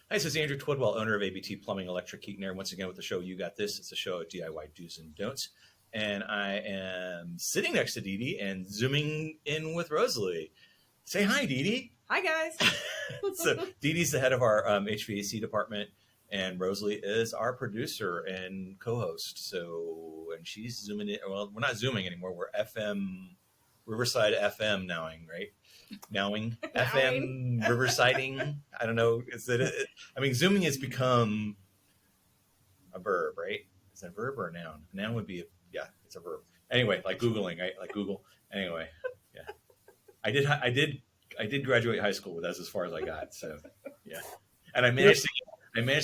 Hi, this is Andrew Twidwell, owner of ABT Plumbing, Electric, Heating, Air. Once again with the show You Got This. It's a show of DIY do's and don'ts. And I am sitting next to Dee Dee and zooming in with Rosalie. Say hi, Dee Dee. Hi, guys. So Dee Dee's the head of our HVAC department, and Rosalie is our producer and co-host. So, and she's zooming in. Well, we're not zooming anymore. We're FM, Riverside FM nowing, right? Nowing, FM, Riversiding. I don't know. I mean, zooming has become a verb, right? Is it a verb or a noun? A noun would be, it's a verb. Anyway, like Googling, right? Like Google. Anyway, yeah. I did graduate high school, but that's as far as I got. So, yeah. And I managed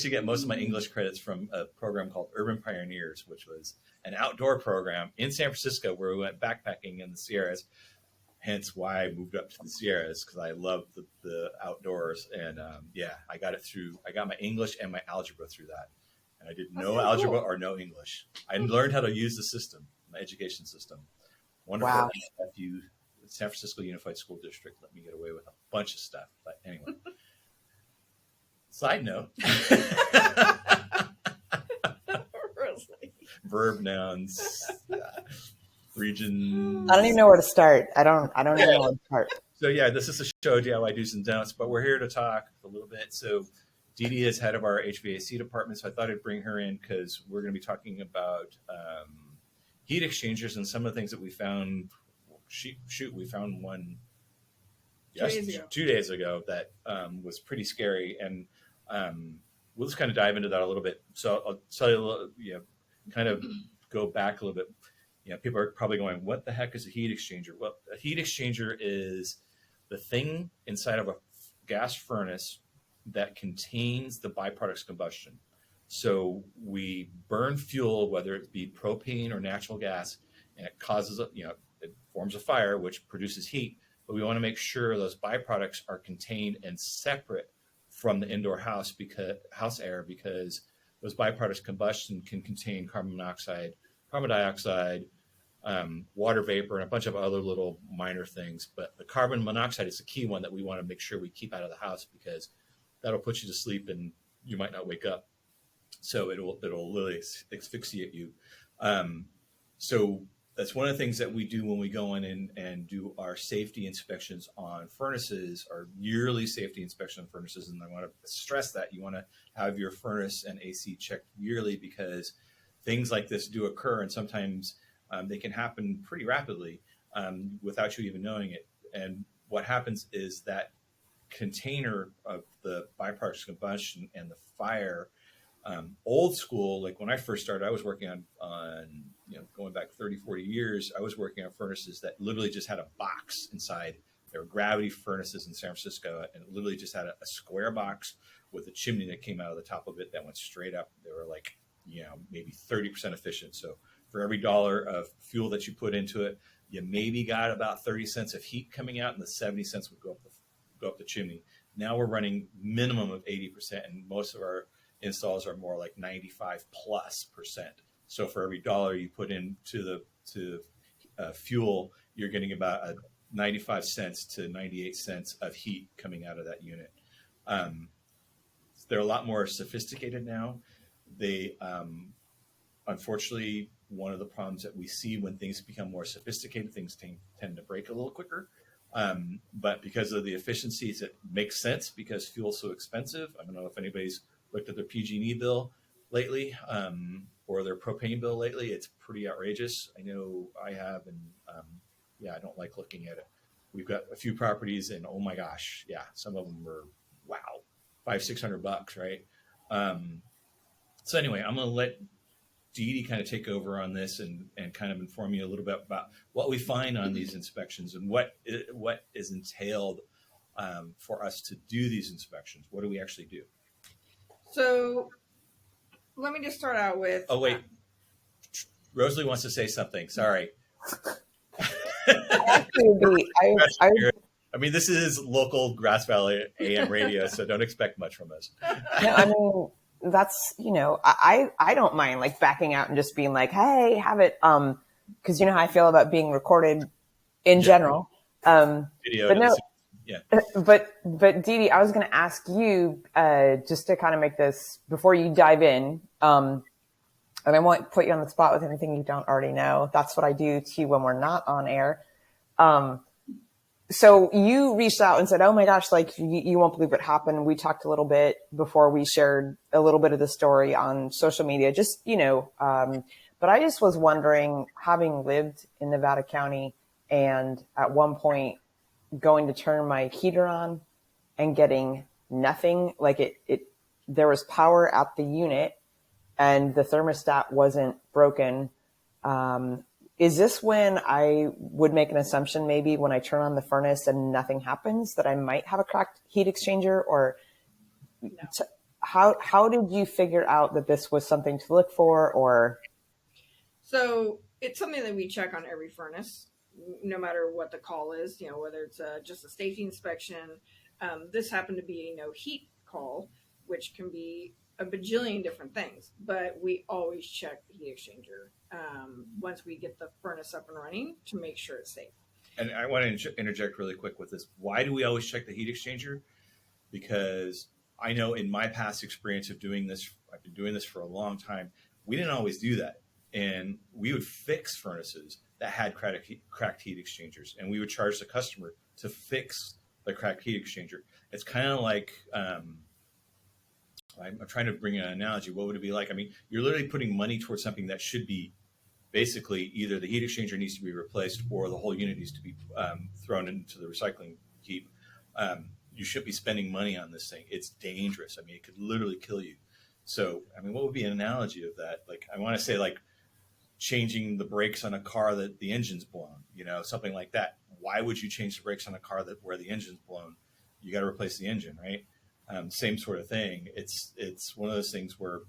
to get most of my English credits from a program called Urban Pioneers, which was an outdoor program in San Francisco where we went backpacking in the Sierras. Hence why I moved up to the Sierras, because I love the outdoors. And I got it through. I got my English and my algebra through that. And I did no algebra or no English. I learned how to use the system, my education system. Wonderful. Wow. San Francisco Unified School District let me get away with a bunch of stuff. But anyway, side note. Verb, nouns, region. I don't even know where to start. I don't even know where to start. So yeah, this is a show, DIY do's and don'ts, but we're here to talk a little bit. So Dee Dee is head of our HVAC department, so I thought I'd bring her in because we're going to be talking about heat exchangers and some of the things that we found. We found one 2 days ago that was pretty scary, and we'll just kind of dive into that a little bit. So I'll tell you a little, kind of go back a little bit. People are probably going, what the heck is a heat exchanger? Well, a heat exchanger is the thing inside of a gas furnace that contains the byproducts combustion. So we burn fuel, whether it be propane or natural gas, and it causes, it forms a fire, which produces heat. But we want to make sure those byproducts are contained and separate from the indoor house air, because those byproducts combustion can contain carbon monoxide, carbon dioxide, water vapor, and a bunch of other little minor things. But the carbon monoxide is the key one that we want to make sure we keep out of the house, because that'll put you to sleep and you might not wake up. So it'll literally asphyxiate you. So that's one of the things that we do when we go in and do our safety inspections on furnaces, our yearly safety inspection on furnaces. And I want to stress that you want to have your furnace and AC checked yearly, because things like this do occur, and sometimes they can happen pretty rapidly without you even knowing it. And what happens is that container of the byproduct combustion and the fire, old school, like when I first started, I was working on going back 30, 40 years, I was working on furnaces that literally just had a box inside. There were gravity furnaces in San Francisco, and it literally just had a square box with a chimney that came out of the top of it that went straight up. They were like, maybe 30% efficient. So for every $1 of fuel that you put into it, you maybe got about 30 cents of heat coming out, and the 70 cents would go up the chimney. Now we're running minimum of 80%, and most of our installs are more like 95+%. So for every $1 you put into the fuel, you're getting about 95 cents to 98 cents of heat coming out of that unit. They're a lot more sophisticated now. They, unfortunately, one of the problems that we see when things become more sophisticated, things tend to break a little quicker. But because of the efficiencies, it makes sense because fuel's so expensive. I don't know if anybody's looked at their PG&E bill lately, or their propane bill lately. It's pretty outrageous. I know I have, and I don't like looking at it. We've got a few properties, and oh my gosh, some of them are $500-$600, right? So anyway, I'm going to let Dee Dee kind of take over on this and kind of inform you a little bit about what we find on these inspections and what is entailed for us to do these inspections. What do we actually do? So let me just start out with. Oh, wait. Rosalie wants to say something. Sorry. I mean, this is local Grass Valley AM radio, so don't expect much from us. No, I mean, that's, I don't mind like backing out and just being like, hey, have it. Cause you know how I feel about being recorded in general. Video, but no, Yeah. But Dee Dee, I was going to ask you just to kind of make this before you dive in, and I won't put you on the spot with anything you don't already know. That's what I do to you when we're not on air. So you reached out and said, "Oh my gosh, like you won't believe what happened." We talked a little bit before we shared a little bit of the story on social media, just but I just was wondering, having lived in Nevada County and at one point going to turn my heater on and getting nothing, like there was power at the unit and the thermostat wasn't broken. Is this when I would make an assumption, maybe when I turn on the furnace and nothing happens, that I might have a cracked heat exchanger? Or No. how did you figure out that this was something to look for? Or So it's something that we check on every furnace, no matter what the call is, whether it's just a safety inspection. This happened to be a no heat call, which can be a bajillion different things, but we always check the heat exchanger once we get the furnace up and running to make sure it's safe. And I want to interject really quick with this. Why do we always check the heat exchanger? Because I know in my past experience of doing this, I've been doing this for a long time, we didn't always do that. And we would fix furnaces that had cracked heat exchangers, and we would charge the customer to fix the cracked heat exchanger. It's kind of like, I'm trying to bring an analogy. What would it be like? I mean, you're literally putting money towards something that should be basically either the heat exchanger needs to be replaced or the whole unit needs to be thrown into the recycling heap. You should be spending money on this thing. It's dangerous. I mean, it could literally kill you. So, I mean, what would be an analogy of that? Like, I want to say like changing the brakes on a car that the engine's blown, something like that. Why would you change the brakes on a car where the engine's blown? You got to replace the engine, right? Same sort of thing. It's one of those things where,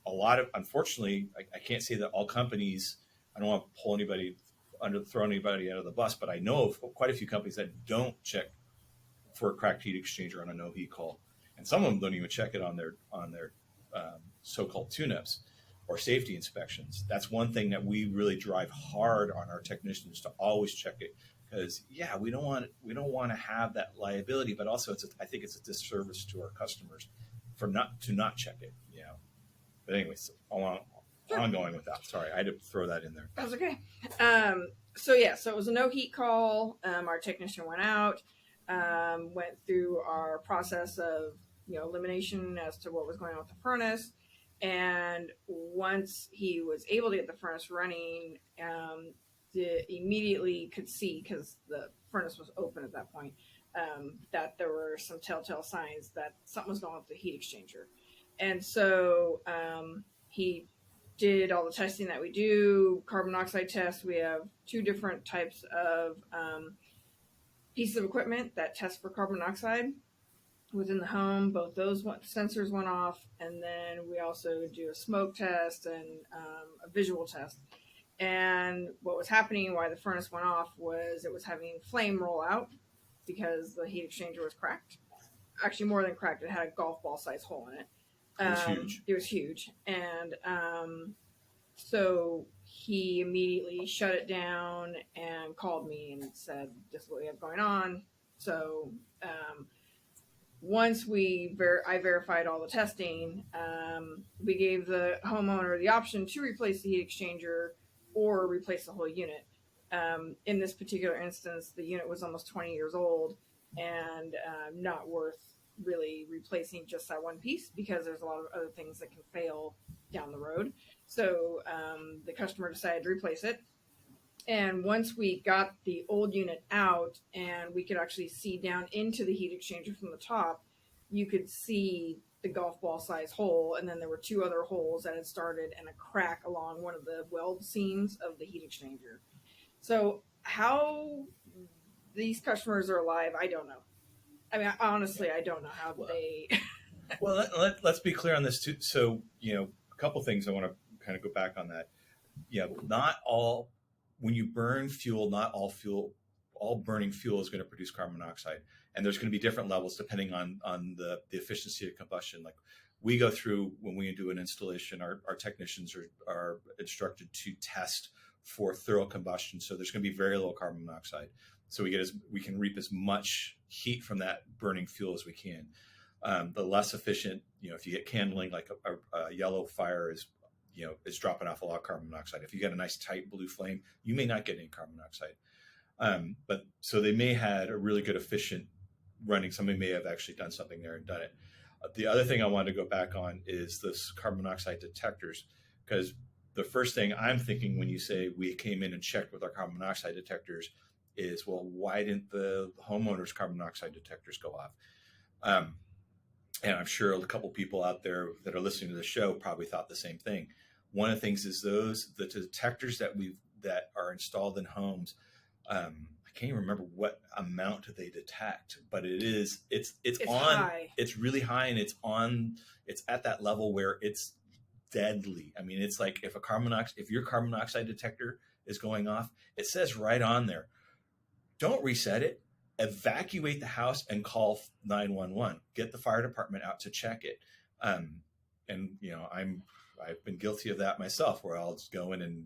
a lot of, unfortunately, I can't say that all companies, I don't want to throw anybody out of the bus, but I know of quite a few companies that don't check for a cracked heat exchanger on a no heat call. And some of them don't even check it on their so-called tune-ups or safety inspections. That's one thing that we really drive hard on our technicians to always check it. Because we don't want to have that liability, but also I think it's a disservice to our customers for not check it. But anyways, ongoing with that. Sorry, I had to throw that in there. That's okay. So it was a no heat call. Our technician went out, went through our process of elimination as to what was going on with the furnace, and once he was able to get the furnace running, immediately could see, because the furnace was open at that point, that there were some telltale signs that something was going on with the heat exchanger. And so he did all the testing that we do, carbon monoxide tests. We have 2 different types of pieces of equipment that test for carbon monoxide within the home. Both those sensors went off, and then we also do a smoke test and a visual test. And what was happening, why the furnace went off, was it was having flame roll out because the heat exchanger was cracked. Actually, more than cracked, it had a golf ball size hole in it. It was huge. It was huge. And so he immediately shut it down and called me and said, "This is what we have going on." So once I verified all the testing, we gave the homeowner the option to replace the heat exchanger or replace the whole unit. In this particular instance, the unit was almost 20 years old and not worth really replacing just that one piece, because there's a lot of other things that can fail down the road. So the customer decided to replace it. And once we got the old unit out and we could actually see down into the heat exchanger from the top, you could see the golf ball size hole, and then there were 2 other holes that had started and a crack along one of the weld seams of the heat exchanger. So how these customers are alive, I don't know. I mean, honestly, I don't know how they. Well, let's be clear on this too. So, a couple things I want to kind of go back on that. Not all, when you burn fuel, not all burning fuel is going to produce carbon monoxide. And there's going to be different levels depending on the efficiency of combustion. Like we go through, when we do an installation, our technicians are instructed to test for thorough combustion. So there's going to be very low carbon monoxide. so we can reap as much heat from that burning fuel as we can. The less efficient, if you get kindling, like a yellow fire is dropping off a lot of carbon monoxide. If you get a nice tight blue flame, you may not get any carbon monoxide. But so they may had a really good efficient running. Somebody may have actually done something there and done it. The other thing I wanted to go back on is this carbon monoxide detectors, because the first thing I'm thinking when you say we came in and checked with our carbon monoxide detectors is, well, why didn't the homeowners' carbon monoxide detectors go off? And I'm sure a couple people out there that are listening to the show probably thought the same thing. One of the things is the detectors that are installed in homes. I can't even remember what amount they detect, but it's high. It's really high, and it's at that level where it's deadly. I mean, it's like if your carbon monoxide detector is going off, it says right on there, don't reset it, evacuate the house and call 911, get the fire department out to check it. And I've been guilty of that myself, where I'll just go in and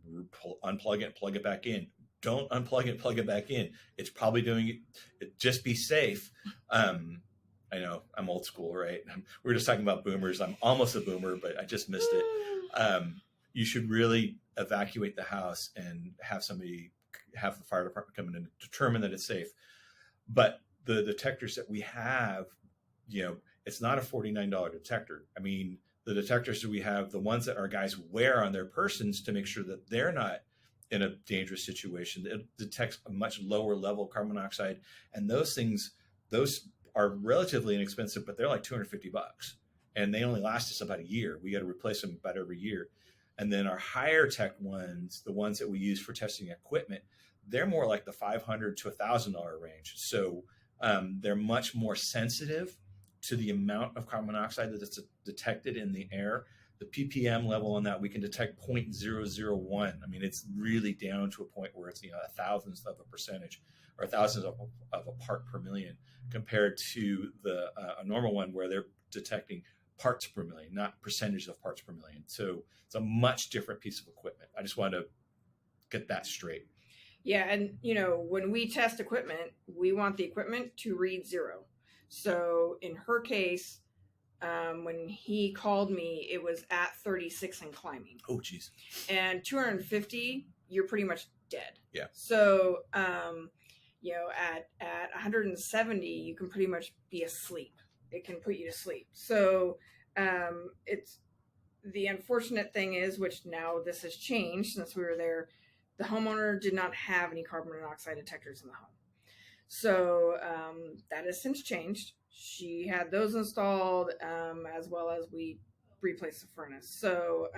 unplug it and plug it back in. Don't unplug it, plug it back in. It's probably doing it. Just be safe. I know I'm old school, right? We were just talking about boomers. I'm almost a boomer, but I just missed it. You should really evacuate the house and have the fire department come in and determine that it's safe. But the detectors that we have, it's not a $49 detector. I mean, the detectors that we have, the ones that our guys wear on their persons to make sure that they're not in a dangerous situation, it detects a much lower level of carbon monoxide. And those are relatively inexpensive, but they're like $250, and they only last us about a year. We got to replace them about every year. And then our higher tech ones, the ones that we use for testing equipment, they're more like the $500 to $1,000 range. So they're much more sensitive to the amount of carbon monoxide that's detected in the air. The ppm level on that, we can detect 0.001. I mean, it's really down to a point where it's a thousandth of a percentage or a thousandth of a part per million, compared to a normal one where they're detecting parts per million, not percentage of parts per million. So it's a much different piece of equipment. I just wanted to get that straight. Yeah, and when we test equipment, we want the equipment to read 0. So in her case, when he called me, it was at 36 and climbing. Oh, geez. And 250, you're pretty much dead. Yeah. So, at 170, you can pretty much be asleep. It can put you to sleep. So, it's the unfortunate thing is, which now this has changed since we were there, the homeowner did not have any carbon monoxide detectors in the home. So that has since changed. She had those installed, as well as we replaced the furnace. So,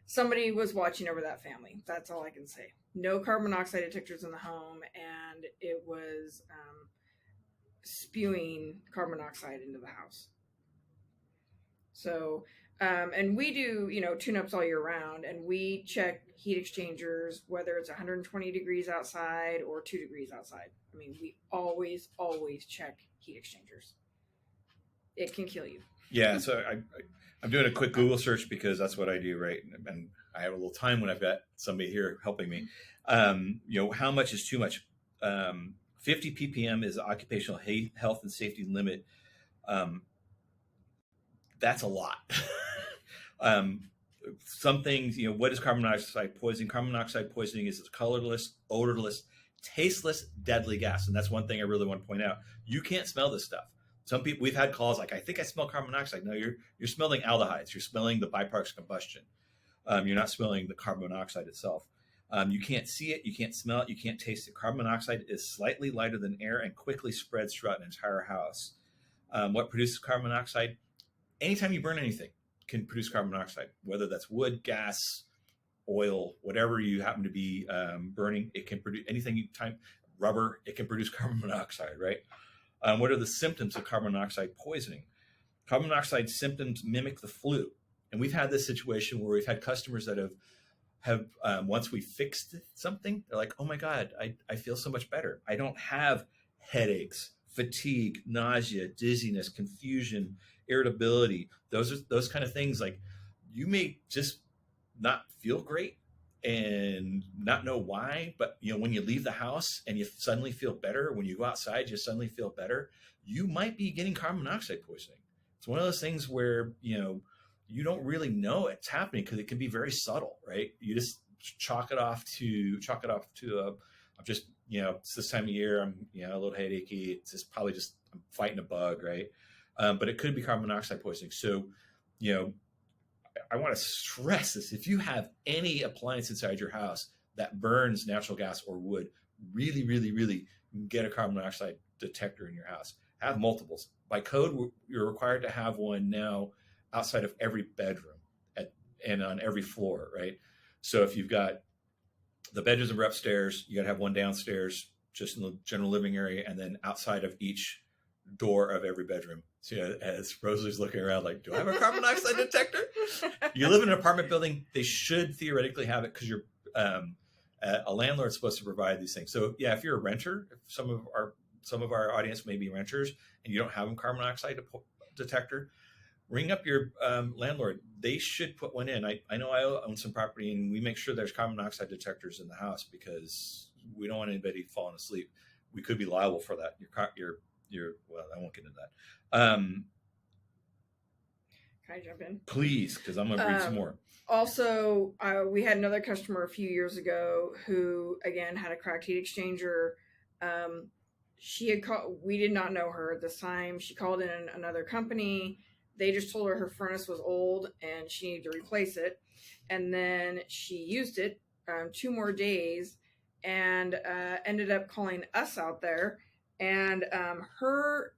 somebody was watching over that family. That's all I can say. No carbon monoxide detectors in the home, and it was spewing carbon monoxide into the house. So, and we do, tune-ups all year round, and we check heat exchangers, whether it's 120 degrees outside or 2 degrees outside. I mean, we always check heat exchangers. It can kill you. Yeah. So I'm doing a quick Google search because that's what I do, right? And I have a little time when I've got somebody here helping me. How much is too much? 50 ppm is the occupational health and safety limit. That's a lot. Some things, what is carbon monoxide poisoning? Carbon monoxide poisoning is a colorless, odorless, tasteless, deadly gas. And that's one thing I really want to point out. You can't smell this stuff. Some people, we've had calls like, I think I smell carbon monoxide. No, you're smelling aldehydes. You're smelling the byproducts of combustion. You're not smelling the carbon monoxide itself. You can't see it. You can't smell it. You can't taste it. Carbon monoxide is slightly lighter than air and quickly spreads throughout an entire house. What produces carbon monoxide? Anytime you burn anything can produce carbon monoxide, whether that's wood, gas, oil, whatever you happen to be burning. It can produce anything, rubber, it can produce carbon monoxide, right? What are the symptoms of carbon monoxide poisoning? Carbon monoxide symptoms mimic the flu. And we've had this situation where we've had customers that have once we fixed something, they're like, oh my God, I feel so much better. I don't have headaches, fatigue, nausea, dizziness, confusion, irritability. Those kind of things. Like, you may just not feel great, and not know why, but when you leave the house and you suddenly feel better, when you go outside, you suddenly feel better, you might be getting carbon monoxide poisoning. It's one of those things where, you don't really know it's happening because it can be very subtle, right? You just chalk it off to I'm just, it's this time of year, I'm, a little headachy. It's just probably just I'm fighting a bug, right? But it could be carbon monoxide poisoning. So, I want to stress this. If you have any appliance inside your house that burns natural gas or wood, really, really, really get a carbon monoxide detector in your house. Have multiples. By code, you're required to have one now outside of every bedroom and on every floor, right? So if you've got the bedrooms are upstairs, you got to have one downstairs, just in the general living area, and then outside of each door of every bedroom. So as Rosalie's looking around like, do I have a carbon monoxide detector? You live in an apartment building, they should theoretically have it because you're a landlord's supposed to provide these things. So yeah, if you're a renter, if some of our audience may be renters and you don't have a carbon monoxide detector, ring up your landlord. They should put one in. I know I own some property and we make sure there's carbon monoxide detectors in the house because we don't want anybody falling asleep. We could be liable for that. Well, I won't get into that. Can I jump in? Please, because I'm going to read some more. Also, we had another customer a few years ago who, again, had a cracked heat exchanger. She had called. We did not know her at this time. She called in another company. They just told her furnace was old and she needed to replace it. And then she used it 2 more days and ended up calling us out there. And the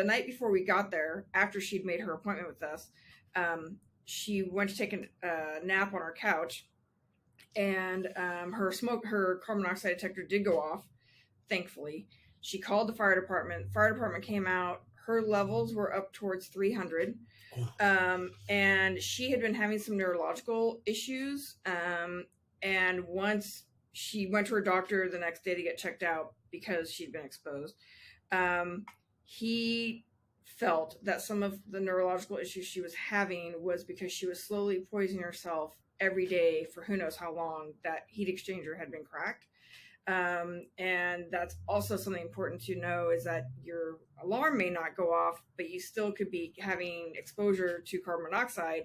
night before we got there, after she'd made her appointment with us, she went to take a nap on our couch, and her carbon monoxide detector did go off. Thankfully, she called the fire department. Fire department came out. Her levels were up towards 300, and she had been having some neurological issues. And once she went to her doctor the next day to get checked out because she'd been exposed, he felt that some of the neurological issues she was having was because she was slowly poisoning herself every day for who knows how long that heat exchanger had been cracked. And that's also something important to know, is that your alarm may not go off, but you still could be having exposure to carbon monoxide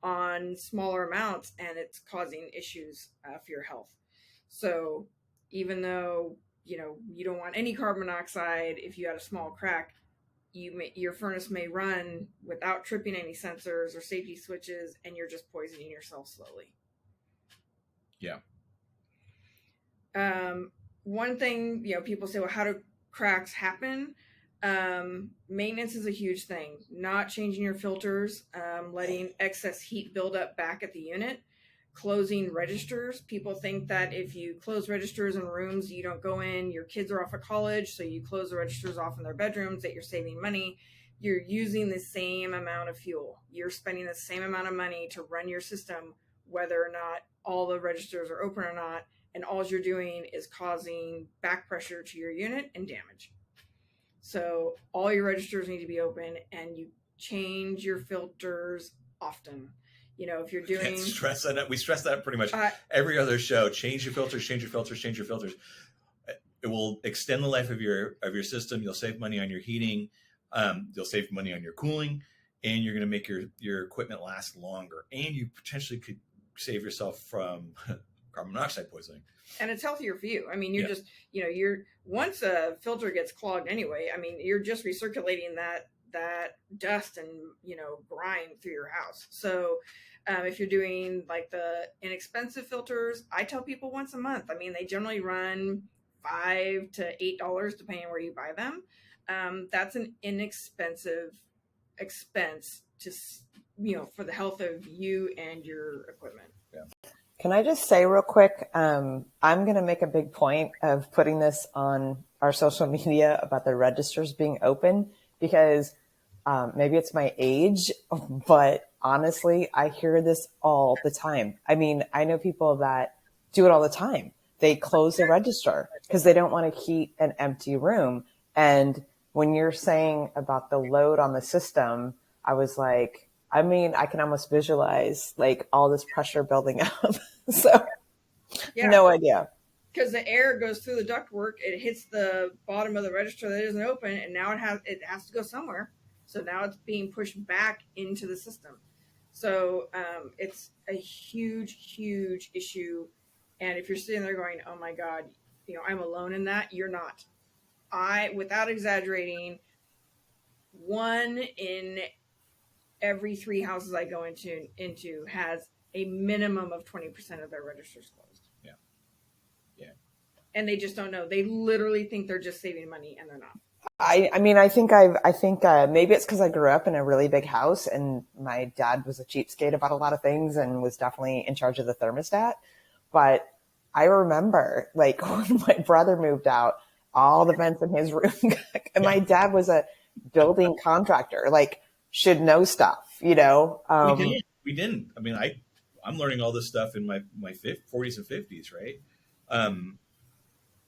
on smaller amounts, and it's causing issues for your health. So even though you don't want any carbon monoxide, if you had a small crack, your furnace may run without tripping any sensors or safety switches, and you're just poisoning yourself slowly. Yeah. One thing, people say, well, how do cracks happen? Maintenance is a huge thing. Not changing your filters, letting excess heat build up back at the unit, closing registers. People think that if you close registers in rooms you don't go in, your kids are off of college, so you close the registers off in their bedrooms, that you're saving money. You're using the same amount of fuel. You're spending the same amount of money to run your system, whether or not all the registers are open or not. And all you're doing is causing back pressure to your unit and damage. So all your registers need to be open, and you change your filters often. If you're doing... Stress that. We stress that pretty much every other show. Change your filters, change your filters, change your filters. It will extend the life of your system. You'll save money on your heating. You'll save money on your cooling, and you're going to make your equipment last longer. And you potentially could save yourself from carbon monoxide poisoning. And it's healthier for you. I mean, just, you're, once a filter gets clogged anyway, I mean, you're just recirculating that dust and, grime through your house. So if you're doing like the inexpensive filters, I tell people once a month. I mean, they generally run $5 to $8 depending on where you buy them. That's an inexpensive expense to, for the health of you and your equipment. Yeah. Can I just say real quick, I'm going to make a big point of putting this on our social media about the registers being open, because maybe it's my age, but honestly, I hear this all the time. I mean, I know people that do it all the time. They close the register because they don't want to keep an empty room. And when you're saying about the load on the system, I was like, I mean, I can almost visualize like all this pressure building up. So Yeah. no idea. Because the air goes through the ductwork, it hits the bottom of the register that isn't open, and now it has to go somewhere. So now it's being pushed back into the system. So it's a huge, huge issue. And if you're sitting there going, "Oh my God, I'm alone in that," you're not. Without exaggerating, 1 in every 3 houses I go into has a minimum of 20% of their registers closed. Yeah. And they just don't know. They literally think they're just saving money, and they're not. I mean, I think maybe it's because I grew up in a really big house and my dad was a cheapskate about a lot of things and was definitely in charge of the thermostat. But I remember like when my brother moved out, all the vents in his room, and my dad was a building contractor, like should know stuff, We didn't. I mean, I'm learning all this stuff in my 40s and 50s, right?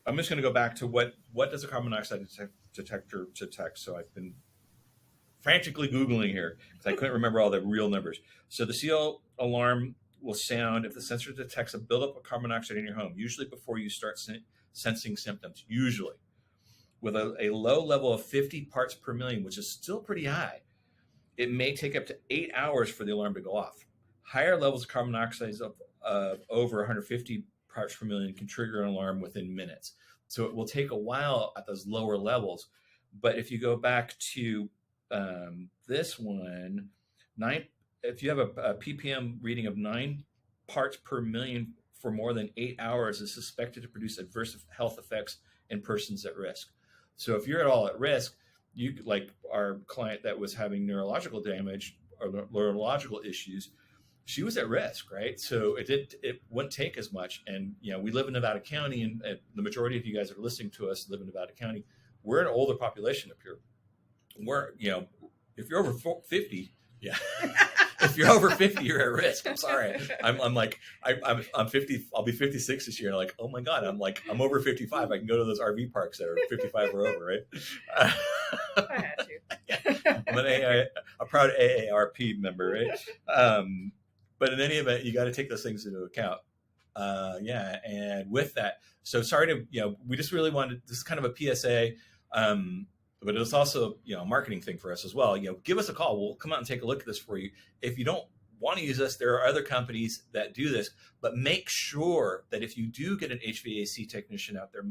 I'm just going to go back to what does a carbon monoxide detector detect? So I've been frantically Googling here because I couldn't remember all the real numbers. So the CO alarm will sound if the sensor detects a buildup of carbon monoxide in your home, usually before you start sensing symptoms, usually. With a low level of 50 parts per million, which is still pretty high, it may take up to 8 hours for the alarm to go off. Higher levels of carbon monoxide of over 150 parts per million can trigger an alarm within minutes. So it will take a while at those lower levels. But if you go back to this one, if you have a ppm reading of 9 parts per million for more than 8 hours, is suspected to produce adverse health effects in persons at risk. So if you're at all at risk, you like our client that was having neurological damage or neurological issues, she was at risk, right? So it wouldn't take as much. And, we live in Nevada County, and the majority of you guys that are listening to us live in Nevada County. We're an older population up here. We're, if you're over 50, yeah. If you're over 50, you're at risk. I'm sorry. I'm 50. I'll be 56 this year. And like, oh my God, I'm over 55. I can go to those RV parks that are 55 or over, right? I had to. I'm a proud AARP member, right? But in any event, you got to take those things into account. And with that, so sorry to, we just really wanted, this is kind of a PSA, but it was also, a marketing thing for us as well. Give us a call. We'll come out and take a look at this for you. If you don't want to use us, there are other companies that do this, but make sure that if you do get an HVAC technician out there,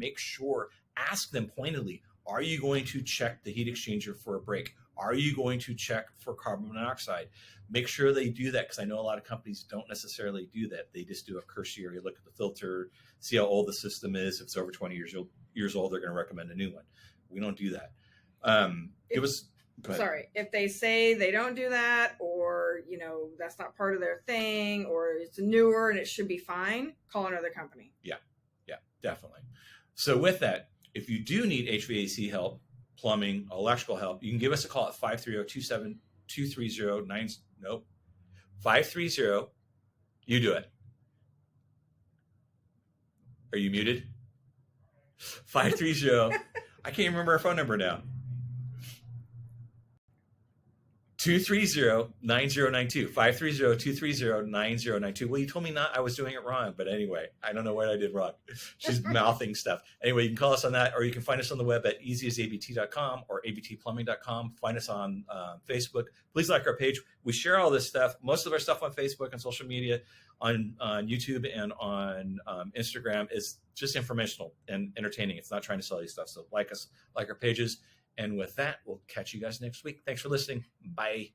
ask them pointedly, are you going to check the heat exchanger for a break? Are you going to check for carbon monoxide? Make sure they do that, because I know a lot of companies don't necessarily do that. They just do a cursory look at the filter, see how old the system is. If it's over 20 years old, they're going to recommend a new one. We don't do that. If they say they don't do that, or that's not part of their thing, or it's newer and it should be fine, call another company. Yeah, definitely. So with that, if you do need HVAC help, plumbing, electrical help, you can give us a call at 530-230-530. You do it. Are you muted? 530. I can't remember our phone number now. 230-9092. 530-230-9092. Well, you told me not. I was doing it wrong, but anyway, I don't know what I did wrong. She's mouthing stuff. Anyway, you can call us on that, or you can find us on the web at easyasabt.com or abtplumbing.com. Find us on Facebook. Please like our page. We share all this stuff. Most of our stuff on Facebook and social media, on YouTube and on Instagram is just informational and entertaining. It's not trying to sell you stuff. So like us, like our pages. And with that, we'll catch you guys next week. Thanks for listening. Bye.